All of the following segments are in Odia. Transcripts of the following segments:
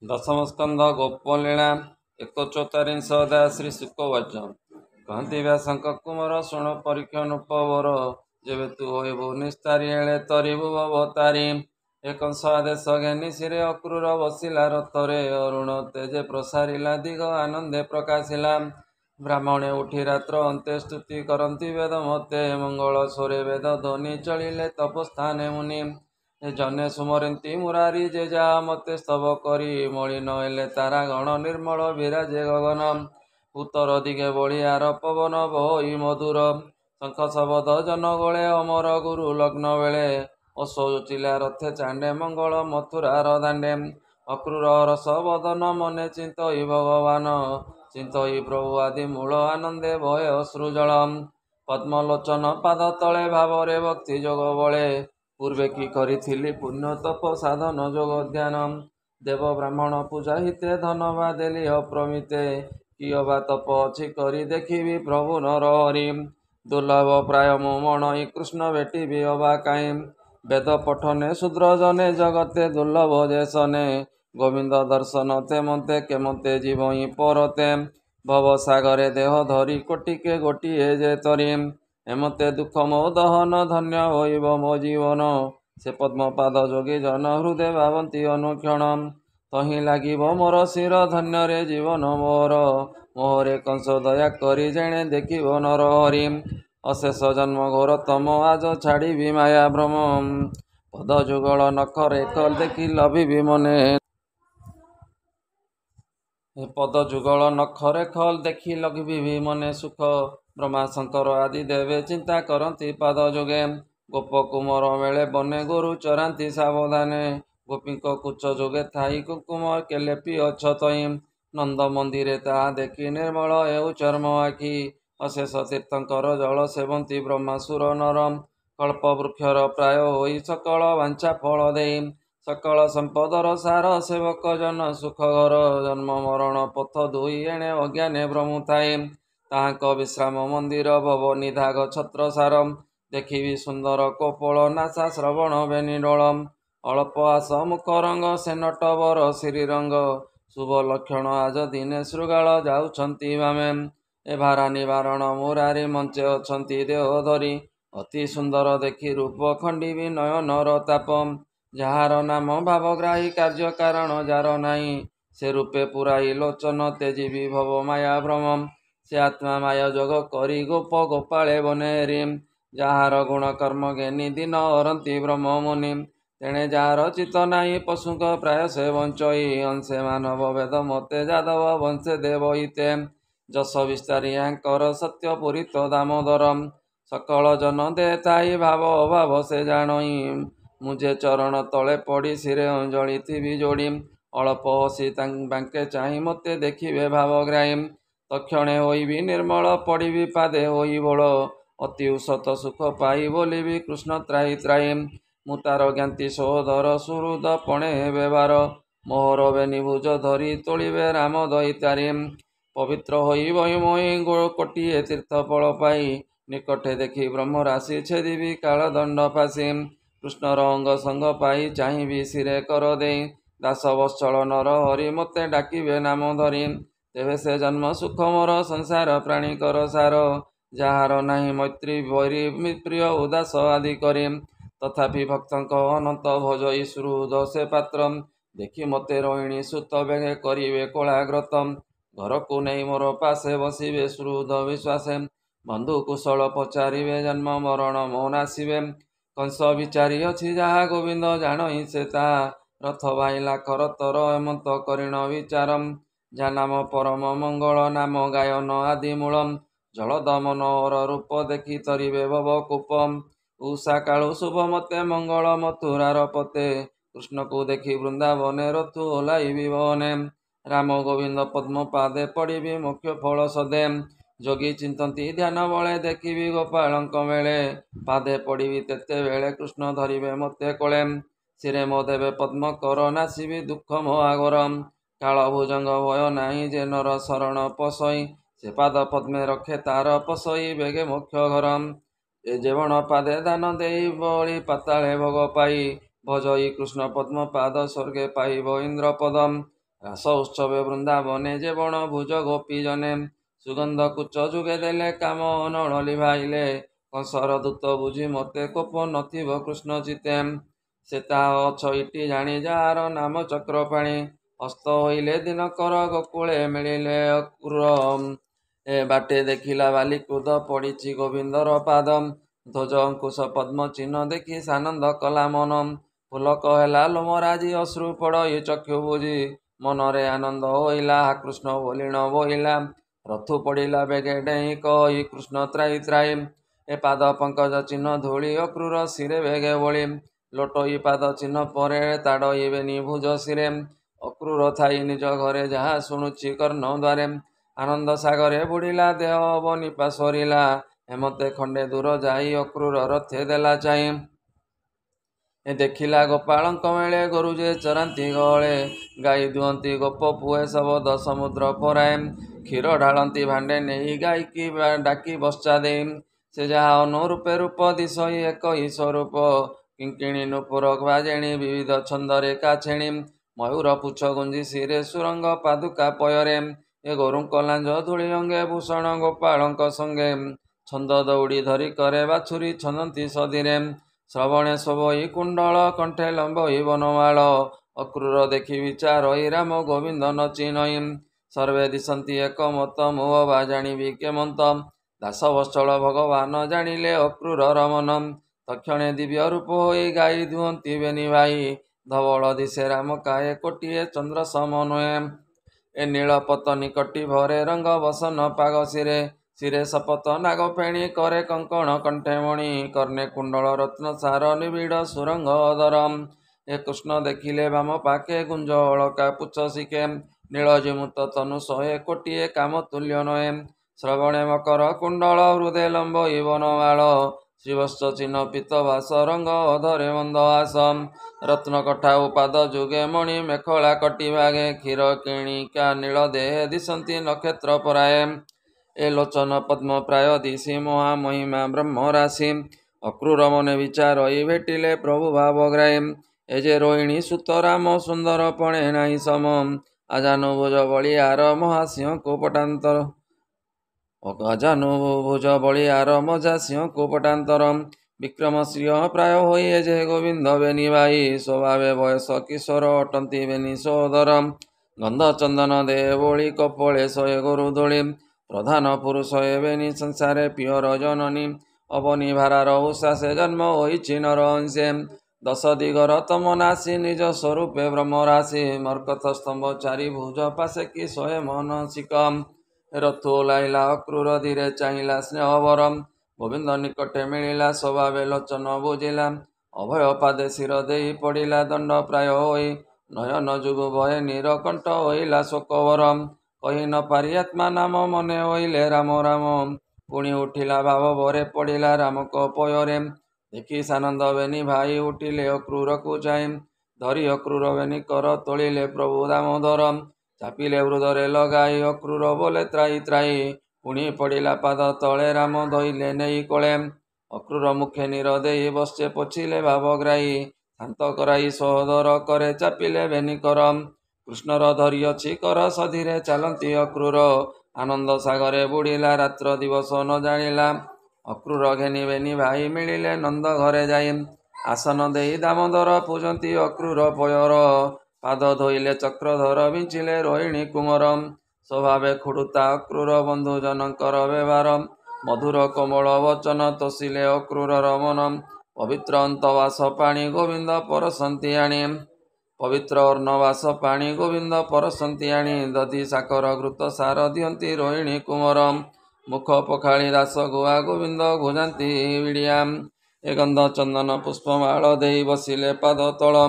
ଦଶମ ସ୍କନ୍ଧ ଗୋପଲୀଳା 71 ଅଧ୍ୟାୟ ଶ୍ରୀ ଶୁକବାଚ କହନ୍ତି ବ୍ୟାସଙ୍କ କୁମର ଶୁଣ ପରୀକ୍ଷା ନୃପବର ଯେବେ ତୁ ହୋଇବୁ ନିସ୍ତାରୀ ଏଳେ ତରିବୁ ଅବତାରୀ ଏକଂସ ଆଦେଶ ଘେନି ଶିରେ ଅକ୍ରୂର ବସିଲା ରଥରେ ଅରୁଣ ତେଜେ ପ୍ରସାରିଲା ଦିଗ ଆନନ୍ଦେ ପ୍ରକାଶିଲା ବ୍ରାହ୍ମଣେ ଉଠି ରାତ୍ର ଅନ୍ତେ ସ୍ତୁତି କରନ୍ତି ବେଦ ମତେ ମଙ୍ଗଳ ସ୍ୱରେ ବେଦ ଧ୍ୱନି ଚଳିଲେ ତପସ୍ଥାନେ ମୁନି ଜନେ ସୁମରନ୍ତି ମୁରାରୀ ଯେ ଯାହା ମତେ ସ୍ତବ କରି ମଳିନ ହେଲେ ତାରା ଗଣ ନିର୍ମଳ ବିରାଜେ ଗଗନ ଉତ୍ତର ଦିଗେ ବଳିଆର ପବନ ବହି ମଧୁର ଶଙ୍ଖ ଶବଦ ଜନଗୋଳେ ଅମର ଗୁରୁ ଲଗ୍ନ ବେଳେ ଅଶୋଚିଲା ରଥେ ଚାଣ୍ଡେ ମଙ୍ଗଳ ମଥୁରାର ଦାଣ୍ଡେ ଅକ୍ରୂର ରସ ବଦନ ମନେ ଚିନ୍ତଇ ଭଗବାନ ଚିନ୍ତଇ ପ୍ରଭୁ ଆଦି ମୂଳ ଆନନ୍ଦେ ଭୟ ଅଶ୍ରୁଜଳ ପଦ୍ମଲୋଚନ ପାଦ ତଳେ ଭାବରେ ଭକ୍ତି ଯୋଗ ବଳେ ପୂର୍ବେ କି କରିଥିଲି ପୁଣ୍ୟ ତପ ସାଧନ ଯୋଗ ଧ୍ୟାନ ଦେବ ବ୍ରାହ୍ମଣ ପୂଜା ହିତେ ଧନବା ଦେଲି ଅପ୍ରମିତେ କି ଅବା ତପ ଅଛି କରି ଦେଖିବି ପ୍ରଭୁ ନର ହରି ଦୁର୍ଲଭ ପ୍ରାୟ ମୁଁ ମଣଇ କୃଷ୍ଣ ଭେଟିବି ଅବା କାହିଁ ବେଦ ପଠନେ ଶୂଦ୍ର ଜନେ ଜଗତେ ଦୁର୍ଲଭ ଯେସନେ ଗୋବିନ୍ଦ ଦର୍ଶନ ତେମନ୍ତେ କେମନ୍ତେ ଜୀବଇ ପରତେ ଭବ ସାଗରେ ଦେହ ଧରି କୋଟିକେ ଗୋଟିଏ ଯେ ତରି ଏମତେ ଦୁଃଖ ମୋ ଦହନ ଧନ୍ୟ ହୋଇବ ମୋ ଜୀବନ ସେ ପଦ୍ମପାଦ ଯୋଗୀ ଜନ ହୃଦେ ଭାବନ୍ତି ଅନୁକ୍ଷଣ ତହିଁ ଲାଗିବ ମୋର ଶିର ଧନ୍ୟରେ ଜୀବନ ମୋର ମୋହରେ କଂସ ଦୟା କରି ଜେଣେ ଦେଖିବ ନର ହରି ଅଶେଷ ଜନ୍ମ ଘୋର ତମ ଆଜ ଛାଡ଼ିବି ମାୟା ଭ୍ରମ ପଦ ଯୁଗଳ ନଖରେ କଲ ଦେଖି ଲଭିବି ମନେ ପଦ ଯୁଗଳ ନଖରେ ଖଲ ଦେଖି ଲଭିବି ମନେ ସୁଖ ବ୍ରହ୍ମା ଶଙ୍କର ଆଦି ଦେବେ ଚିନ୍ତା କରନ୍ତି ପାଦ ଯୋଗେ ଗୋପ କୁମର ବେଳେ ବନେ ଗୋରୁ ଚରାନ୍ତି ସାବଧାନେ ଗୋପୀଙ୍କ କୁଚ ଯୋଗେ ଥାଇ କୁକୁମ କେଲେପି ଅଛତଇ ନନ୍ଦ ମନ୍ଦିରେ ତାହା ଦେଖି ନିର୍ମଳ ହେଉ ଚର୍ମ ଆଖି ଅଶେଷ ତୀର୍ଥଙ୍କର ଜଳ ସେବନ୍ତି ବ୍ରହ୍ମାସୁର ନରମ କଳ୍ପ ବୃକ୍ଷର ପ୍ରାୟ ହୋଇ ସକଳ ବାଞ୍ଛା ଫଳ ଦେଇ ସକଳ ସମ୍ପଦର ସାର ସେବକ ଜନ ସୁଖ ଘର ଜନ୍ମ ମରଣ ପଥ ଦୁଇ ଏଣେ ଅଜ୍ଞାନେ ଭ୍ରମୁଥାଏ ତାହାଙ୍କ ବିଶ୍ରାମ ମନ୍ଦିର ଭବ ନିଧାଗ ଛତ୍ର ସାର ଦେଖିବି ସୁନ୍ଦର କୋପଳ ନାସା ଶ୍ରବଣ ବେନିଡୋଳ ଅଳ୍ପ ଆସ ମୁଖ ରଙ୍ଗ ସେନଟ ବର ଶ୍ରୀରଙ୍ଗ ଶୁଭ ଲକ୍ଷଣ ଆଜ ଦିନେ ଶୃଗାଳ ଯାଉଛନ୍ତି ବାମେ ଏ ଭାରା ନିବାରଣ ମୁରାରୀ ମଞ୍ଚେ ଅଛନ୍ତି ଦେହ ଧରି ଅତି ସୁନ୍ଦର ଦେଖି ରୂପ ଖଣ୍ଡିବି ନୟନର ତାପ ଯାହାର ନାମ ଭାବଗ୍ରାହୀ କାର୍ଯ୍ୟ କାରଣ ଯାର ନାହିଁ ସେ ରୂପେ ପୁରାଇ ଲୋଚନ ତେଜିବି ଭବ ମାୟା ଭ୍ରମ ସେ ଆତ୍ମା ମାୟ ଯୋଗ କରି ଗୋପ ଗୋପାଳେ ବନେରି ଯାହାର ଗୁଣ କର୍ମ ଜ୍ଞାନୀ ଦିନ ହରନ୍ତି ବ୍ରହ୍ମ ମୁନି ତେଣେ ଯାହାର ଚିତ ନାହିଁ ପଶୁଙ୍କ ପ୍ରାୟ ସେ ବଞ୍ଚଇ ଅଂଶେ ମାନବ ବେଦ ମତେ ଯାଦବ ବଂଶେ ଦେବ ହିତେ ଯଶ ବିସ୍ତାରୀ ୟାଙ୍କର ସତ୍ୟ ପୁରିତ ଦାମୋଦର ସକଳ ଜନ ଦେ ଥାଇ ଭାବ ଅଭାବ ସେ ଜାଣଇ ମୁଁ ଯେ ଚରଣ ତଳେ ପଡ଼ି ଶିରେ ଅଞ୍ଜଳି ଥିବି ଯୋଡ଼ି ଅଳ୍ପ ହସି ବାଙ୍କେ ଚାହିଁ ମୋତେ ଦେଖିବେ ଭାବଗ୍ରାହୀ ତକ୍ଷଣେ ହୋଇବି ନିର୍ମଳ ପଡ଼ିବି ପାଦେ ହୋଇ ବୋଳ ଅତି ଉସତ ସୁଖ ପାଇ ବୋଲିବି କୃଷ୍ଣ ତ୍ରାହି ତ୍ରାହି ମୁଁ ତାର ଜ୍ଞାତି ସୋଦର ସୁହୃଦ ପଣେ ହେବେ ବାର ମୋହର ବେନିଭୁଜ ଧରି ତୋଳିବେ ରାମ ଦଇତାରି ପବିତ୍ର ହୋଇ ବହି ମୋହି କୋଟିଏ ତୀର୍ଥ ଫଳ ପାଇ ନିକଟେ ଦେଖି ବ୍ରହ୍ମ ରାଶି ଛେଦିବି କାଳ ଦଣ୍ଡ ଫାସି କୃଷ୍ଣର ଅଙ୍ଗ ସଙ୍ଗ ପାଇ ଚାହିଁବି ଶିରେ କର ଦେଇ ଦାସ ବତ୍ସଳ ନର ହରି ମୋତେ ଡାକିବେ ନାମ ଧରି ତେବେ ସେ ଜନ୍ମ ସୁଖ ମୋର ସଂସାର ପ୍ରାଣୀକର ସାର ଯାହାର ନାହିଁ ମୈତ୍ରୀ ବୈରୀ ପ୍ରିୟ ଉଦାସ ଆଦି କରି ତଥାପି ଭକ୍ତଙ୍କ ଅନନ୍ତ ଭଜଇ ସୁହୃଦ ସେ ପାତ୍ର ଦେଖି ମୋତେ ରୋହିଣୀ ସୁତ ବେଗେ କରିବେ କୋଳାଗ୍ରତ ଘରକୁ ନେଇ ମୋର ପାଶେ ବସିବେ ସୁହୃଦ ବିଶ୍ୱାସେ ବନ୍ଧୁ କୁଶଳ ପଚାରିବେ ଜନ୍ମ ମରଣ ମୋ ନାସିବେ କଂସ ବିଚାରି ଅଛି ଯାହା ଗୋବିନ୍ଦ ଜାଣଇ ସେ ତାହା ରଥ ବାହିଲା କରତର ହେମନ୍ତ କରିଣ ବିଚାରମ୍ ଯା ନାମ ପରମ ମଙ୍ଗଳ ନାମ ଗାୟନ ଆଦି ମୂଳମ୍ ଜଳଦ ମନୋହର ରୂପ ଦେଖି ତରିବେ ଭବ କୂପମ୍ ଉଷା କାଳୁ ଶୁଭ ମତେ ମଙ୍ଗଳ ମଥୁରାର ପତେ କୃଷ୍ଣକୁ ଦେଖି ବୃନ୍ଦାବନେ ରଥୁ ଓହ୍ଲାଇବି ବନେ ରାମ ଗୋବିନ୍ଦ ପଦ୍ମ ପାଦେ ପଡ଼ିବି ମୁଖ୍ୟ ଫଳ ସଦେ ଯୋଗୀ ଚିନ୍ତନ୍ତି ଧ୍ୟାନ ବଳେ ଦେଖିବି ଗୋପାଳଙ୍କ ମେଳେ ପାଦେ ପଡ଼ିବି ତେତେବେଳେ କୃଷ୍ଣ ଧରିବେ ମୋତେ କୋଳେ ଶିରେ ମୋ ଦେବେ ପଦ୍ମ କର ନାସିବି ଦୁଃଖ ମୋ ଆଗରମ୍ କାଳ ଭୁଜଙ୍ଗ ଭୟ ନାହିଁ ଯେ ନର ଶରଣ ପଶଇ ସେ ପାଦ ପଦ୍ମେ ରଖେ ତାର ପଶଇ ବେଗେ ମୋକ୍ଷ ଘରମ୍ ଏ ଜେବଣ ପାଦେ ଦାନ ଦେଇ ବଳି ପାତାଳେ ଭୋଗ ପାଇ ଭଜଇ କୃଷ୍ଣ ପଦ୍ମ ପାଦ ସ୍ୱର୍ଗେ ପାଇବ ଇନ୍ଦ୍ର ପଦମ୍ ରାସ ଉତ୍ସବେ ବୃନ୍ଦାବନେ ଯେ ବଣ ଭୁଜ ଗୋପୀ ଜନେ ସୁଗନ୍ଧ କୁଚ ଯୁଗେ ଦେଲେ କାମ ନଳ ଲିଭାଇଲେ କଂସର ଦୂତ ବୁଝି ମୋତେ କୋପ ନଥିବ କୃଷ୍ଣ ଚିତେ ସେ ତାହା ଅଛଇଟି ଜାଣି ଯାହାର ନାମ ଚକ୍ରପାଣି ହସ୍ତ ହୋଇଲେ ଦିନକର ଗୋକୁଳେ ମିଳିଲେ ଅକ୍ରୂର ଏ ବାଟେ ଦେଖିଲା ବାଲିକୁଦ ପଡ଼ିଛି ଗୋବିନ୍ଦର ପାଦ ଧ୍ୱଜ ଅଙ୍କୁଶ ପଦ୍ମ ଚିହ୍ନ ଦେଖି ସାନନ୍ଦ କଲା ମନ ପୁଲକ ହେଲା ଲୋମରାଜି ଅଶ୍ରୁ ପଡ଼ଇ ଚକ୍ଷୁ ବୁଝି ମନରେ ଆନନ୍ଦ ହୋଇଲା କୃଷ୍ଣ ବୋଲିଣ ବୋଇଲା ରଥୁ ପଡ଼ିଲା ବେଗେ ଡେଇଁ କହି କୃଷ୍ଣ ତ୍ରାଇ ତ୍ରାଇ ଏ ପାଦ ପଙ୍କଜ ଚିହ୍ନ ଧୂଳି ଅକ୍ରୂର ଶିରେ ବେଗେ ବଳି ଲୋଟଇ ପାଦ ଚିହ୍ନ ପରେ ତାଡ଼ଇବେନି ଭୁଜ ଶିରେ ଅକ୍ରୂର ଥାଇ ନିଜ ଘରେ ଯାହା ଶୁଣୁଛି କର୍ଣ୍ଣ ଦ୍ୱାରେ ଆନନ୍ଦ ସାଗରେ ବୁଡ଼ିଲା ଦେହ ଅବନିପା ସରିଲା ହେମତେ ଖଣ୍ଡେ ଦୂର ଯାଇ ଅକ୍ରୂର ରଥେ ଦେଲା ଚାହିଁ ଏ ଦେଖିଲା ଗୋପାଳଙ୍କ ମେଳେ ଗୋରୁ ଯେ ଚରାନ୍ତି ଗଳେ ଗାଈ ଦୁହନ୍ତି ଗୋପ ପୁଏ ଶବଦ ସମୁଦ୍ର ପରାଏ କ୍ଷୀର ଢାଳନ୍ତି ଭାଣ୍ଡେ ନେଇ ଗାଈକି ଡାକି ବଶ୍ଚା ଦେଇ ସେ ଯାହା ଅନୁରୂପେ ରୂପ ଦିଶଇ ଏକ ସ୍ୱରୂପ କିଙ୍କିଣୀ ନୂପୁର ବାଜେଣି ବିବିଧ ଛନ୍ଦରେ କାଛେଣି ମୟୂର ପୁଛ ଗୁଞ୍ଜି ଶିରେ ସୁରଙ୍ଗ ପାଦୁକା ପୟରେ ଏ ଗୋରୁଙ୍କ ଲାଞ୍ଜ ଧୂଳି ଅଙ୍ଗେ ଭୂଷଣ ଗୋପାଳଙ୍କ ସଙ୍ଗେ ଛନ୍ଦ ଦୌଡ଼ି ଧରି କରେ ବାଛୁରୀ ଛନ୍ଦନ୍ତି ସଧିରେ ଶ୍ରବଣେ ଶୋଭଇ କୁଣ୍ଡଳ କଣ୍ଠେ ଲମ୍ବଇ ବନମାଳ ଅକ୍ରୂର ଦେଖି ବିଚାରଇ ରାମ ଗୋବିନ୍ଦ ନଚି ନଈ ସର୍ବେ ଦିଶନ୍ତି ଏକମତ ମୋହ ବା ଜାଣିବି କେମନ୍ତ ଦାସ ବତ୍ସଳ ଭଗବାନ ଜାଣିଲେ ଅକ୍ରୂରର ମନ ତକ୍ଷଣେ ଦିବ୍ୟ ରୂପ ହୋଇ ଗାଈ ଦୁହନ୍ତି ବେନି ଭାଇ ଧବଳ ଦିଶେ ରାମ କାଏ କୋଟିଏ ଚନ୍ଦ୍ର ସମ ନୁହେଁ ଏ ନୀଳ ପତନି କଟି ଭରେ ରଙ୍ଗ ବସନ ପାଗ ଶିରେ ଶିରେ ଶପଥ ନାଗ ଫେଣି କରେ କଙ୍କଣ କଣ୍ଠେ ମଣି କର୍ଣ୍ଣେ କୁଣ୍ଡଳ ରତ୍ନ ସାର ନିବିଡ଼ ସୁରଙ୍ଗ ଅଧର ଏ କୃଷ୍ଣ ଦେଖିଲେ ବାମ ପାଖେ ଗୁଞ୍ଜ ଅଳକା ପୁଚ୍ଛ ଶିଖେ ନୀଳ ଜିମୁତ ତନୁ ଶହେ କୋଟିଏ କାମ ତୁଲ୍ୟ ନଏ ଶ୍ରବଣେ ମକର କୁଣ୍ଡଳ ହୃଦେ ଲମ୍ବଇ ବନମାଳ ଶ୍ରୀବତ୍ସ ଚିହ୍ନ ପିତ ବାସ ରଙ୍ଗ ଅଧରେ ମନ୍ଦହାସ ରତ୍ନ କଠା ଉପାଦ ଯୁଗେ ମଣି ମେଖଳା କଟି ବାଗେ କ୍ଷୀର କିଣିକା ନୀଳ ଦେହେ ଦିଶନ୍ତି ନକ୍ଷତ୍ର ପରାଏ ଏ ଲୋଚନ ପଦ୍ମ ପ୍ରାୟ ଦିଶି ମହା ମହିମା ବ୍ରହ୍ମ ରାଶି ଅକ୍ରୂର ମନେ ବିଚାରଇ ଭେଟିଲେ ପ୍ରଭୁ ଭାବଗ୍ରାହୀ ଏ ଯେ ରୋହିଣୀ ସୁତ ରାମ ସୁନ୍ଦର ପଣେ ନାହିଁ ସମ ଆଜାନୁଭୁଜ ବଳିଆର ମହାସିଂହକୁ ପଟାନ୍ତର ଅଜାନୁଭୁଜ ବଳିଆର ମଜା ସିଂହକୁ ପଟାନ୍ତର ବିକ୍ରମ ସିଂହ ପ୍ରାୟ ହୋଇ ଏ ଯେ ଗୋବିନ୍ଦ ବେନି ଭାଇ ସ୍ୱଭାବେ ବୟସ କିଶୋର ଅଟନ୍ତି ବେନି ସୋଦର ଗନ୍ଧ ଚନ୍ଦନ ଦେ ବୋଳି କପଳେ ଶହେ ଗୋରୁ ଦୋଳି ପ୍ରଧାନ ପୁରୁଷ ଏବେନି ସଂସାରେ ପିଅର ଜନନୀ ଅବନି ଭାରାର ଉଷାସେ ଜନ୍ମ ହୋଇଛି ନର ଅଂଶେ ଦଶ ଦିଗର ତମ ନାସି ନିଜ ସ୍ୱରୂପେ ବ୍ରହ୍ମ ରାଶି ମର୍କଥ ସ୍ତମ୍ଭ ଚାରି ଭୁଜ ପାଶେ କି ଶହେ ମନସିକ ରଥୁ ଓହ୍ଲାଇଲା ଅକ୍ରୂର ଧୀରେ ଚାହିଁଲା ସ୍ନେହବର ଗୋବିନ୍ଦ ନିକଟେ ମିଳିଲା ସ୍ୱଭାବେ ଲୋଚନ ବୁଝିଲା ଅଭୟ ପାଦେ ଶିର ଦେଇ ପଡ଼ିଲା ଦଣ୍ଡ ପ୍ରାୟ ହୋଇ ନୟନ ଯୁଗୁ ଭଏ ନୀରକଣ୍ଠ ହୋଇଲା ଶୋକବର କହି ନ ପାରି ଆତ୍ମା ନାମ ମନେ ହୋଇଲେ ରାମ ରାମ ପୁଣି ଉଠିଲା ଭାବ ଭରେ ପଡ଼ିଲା ରାମକ ପୟରେ ଦେଖି ସାନନ୍ଦ ବେନି ଭାଇ ଉଠିଲେ ଅକ୍ରୂରକୁ ଯାଇ ଧରି ଅକ୍ରୂର ବେନି କର ତୋଳିଲେ ପ୍ରଭୁ ଦାମୋଦର ଚାପିଲେ ହୃଦରେ ଲଗାଇ ଅକ୍ରୂର ବୋଲେ ତ୍ରାଇ ତ୍ରାଇ ପୁଣି ପଡ଼ିଲା ପାଦ ତଳେ ରାମ ଧଇଲେ ନେଇ କୋଳେ ଅକ୍ରୂର ମୁଖେ ନୀର ଦେଇ ବଶ୍ଚେ ପୋଛିଲେ ଭାବଗ୍ରାହୀ ଶାନ୍ତ କରାଇ ସୋଦର କରେ ଚାପିଲେ ବେନି କର କୃଷ୍ଣର ଧରିଅଛି କର ସଧିରେ ଚାଲନ୍ତି ଅକ୍ରୂର ଆନନ୍ଦ ସାଗରେ ବୁଡ଼ିଲା ରାତ୍ର ଦିବସ ନ ଜାଣିଲା ଅକ୍ରୂର ଘେନି ବେନି ଭାଇ ମିଳିଲେ ନନ୍ଦ ଘରେ ଯାଇ ଆସନ ଦେଇ ଦାମୋଦର ପୂଜନ୍ତି ଅକ୍ରୂର ପୟର ପାଦ ଧୋଇଲେ ଚକ୍ରଧର ବିଞ୍ଚିଲେ ରୋହିଣୀ କୁମର ସ୍ୱଭାବେ ଖୁଡୁତା ଅକ୍ରୂର ବନ୍ଧୁ ଜନଙ୍କର ବ୍ୟବହାର ମଧୁର କୋମଳ ବଚନ ତୋଷିଲେ ଅକ୍ରୂରର ମନ ପବିତ୍ର ଅନ୍ତବାସ ପାଣି ଗୋବିନ୍ଦ ପରସନ୍ତି ଆଣି ପବିତ୍ର ଅର୍ଣ୍ଣବାସ ପାଣି ଗୋବିନ୍ଦ ପରସନ୍ତି ଆଣି ଦଧି ସାକର ଘୃତ ସାର ଦିଅନ୍ତି ରୋହିଣୀ କୁମର ମୁଖ ପଖାଳି ଦାସ ଗୁଆ ଗୋବିନ୍ଦ ଗୁଜାନ୍ତି ବିଡ଼ିଆ ଏ ଗନ୍ଧ ଚନ୍ଦନ ପୁଷ୍ପମାଳ ଦେଇ ବସିଲେ ପାଦ ତଳ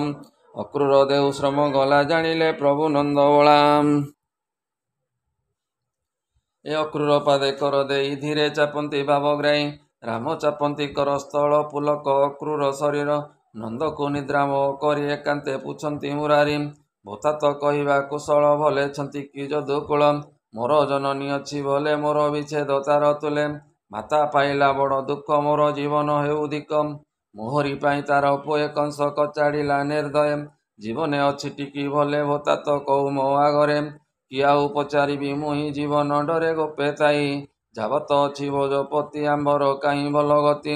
ଅକ୍ରୂର ଦେହୁ ଶ୍ରମ ଗଲା ଜାଣିଲେ ପ୍ରଭୁ ନନ୍ଦ ବଳା ଏ ଅକ୍ରୂର ପାଦେ କର ଦେଇ ଧୀରେ ଚାପନ୍ତି ଭାବଗ୍ରାହୀ ରାମ ଚାପନ୍ତି କର ସ୍ଥଳ ପୁଲକ ଅକ୍ରୂର ଶରୀର ନନ୍ଦକୁ ନିଦ୍ରାମୋହ କରି ଏକାନ୍ତେ ପୁଛନ୍ତି ମୁରାରୀ ଭୂତାତ କହିବା କୁଶଳ ଭଲେଛନ୍ତି କି ଯଦୁକୁଳ ମୋର ଜନନୀ ଅଛି ଭଲେ ମୋର ବିଚ୍ଛେଦ ତାର ତୁଲେ ମାତା ପାଇଲା ବଡ଼ ଦୁଃଖ ମୋର ଜୀବନ ହେଉ ଧିକ ମୋହରି ପାଇଁ ତାର ପୁଏ କଂସ କଚାଡ଼ିଲା ନିର୍ଦ୍ଦୟ ଜୀବନେ ଅଛି ଟିକି ଭଲେ ଭୋତା ତ କହୁ ମୋ ଆଗରେ କି ଆଉ ପଚାରିବି ମୁହିଁ ଜୀବନ ଡରେ ଗୋପେ ଥାଇ ଯାବତ ଅଛି ଭୋଜପତି ଆମ୍ଭର କାହିଁ ଭଲ ଗତି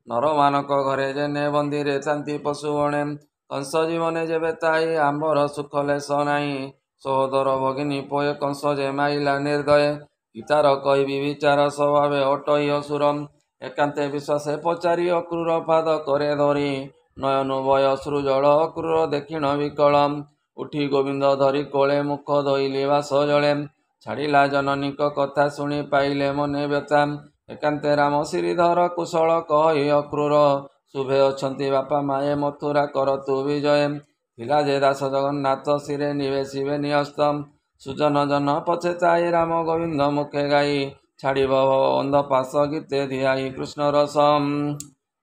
ନରମାନଙ୍କ ଘରେ ଯେନେ ବନ୍ଦିରେ ଶାନ୍ତି ପଶୁ ବଣେ କଂସ ଜୀବନେ ଯେବେ ତାଇ ଆମ୍ଭର ସୁଖ ଲେଶ ନାହିଁ ସହୋଦର ଭଗିନୀ ପୋଏ କଂସ ଯେ ମାଇଲା ନିର୍ଦୟ ଗୀତାର କହିବି ବିଚାର ସ୍ୱଭାବେ ଅଟଇ ଅସୁର ଏକାନ୍ତେ ବିଶ୍ୱାସେ ପଚାରି ଅକ୍ରୂର ପାଦ କରେ ଧରି ନୟନୁ ଭୟ ସୃଜଳ ଅକ୍ରୂର ଦେଖିଣ ବିକଳ ଉଠି ଗୋବିନ୍ଦ ଧରି କୋଳେ ମୁଖ ଧୋଇଲି ବାସ ଜଳେ ଛାଡ଼ିଲା ଜନନୀଙ୍କ କଥା ଶୁଣି ପାଇଲେ ମନେ ବ୍ୟଥା ଏକାନ୍ତେ ରାମ ଶ୍ରୀଧର କୁଶଳ କହି ଅକ୍ରୂର ଶୁଭେ ଅଛନ୍ତି ବାପା ମାଏ ମଥୁରା କର ତୁ ବିଜୟ ଥିଲା ଯେ ଦାସ ଜଗନ୍ନାଥ ଶିରେ ନିବେଶିବେ ନିହସ୍ତ ସୁଜନ ଜନ ପଛେ ଥାଇ ରାମ ଗୋବିନ୍ଦ ମୁଖେ ଗାଇ ଛାଡ଼ିବ ଅନ୍ଧ ପାଶ ଗୀତେ ଧିଆଇ କୃଷ୍ଣ ରସମ୍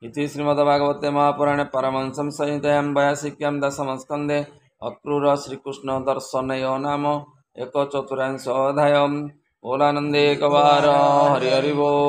इति श्रीमद्भागवते महापुराणे परमहंसं संहितायां 82 दशमस्कन्धे अक्रूर श्रीकृष्ण दर्शनयो नाम 1/4 अध्यायः। बोलानन्दे कवार हरि हरि बोल।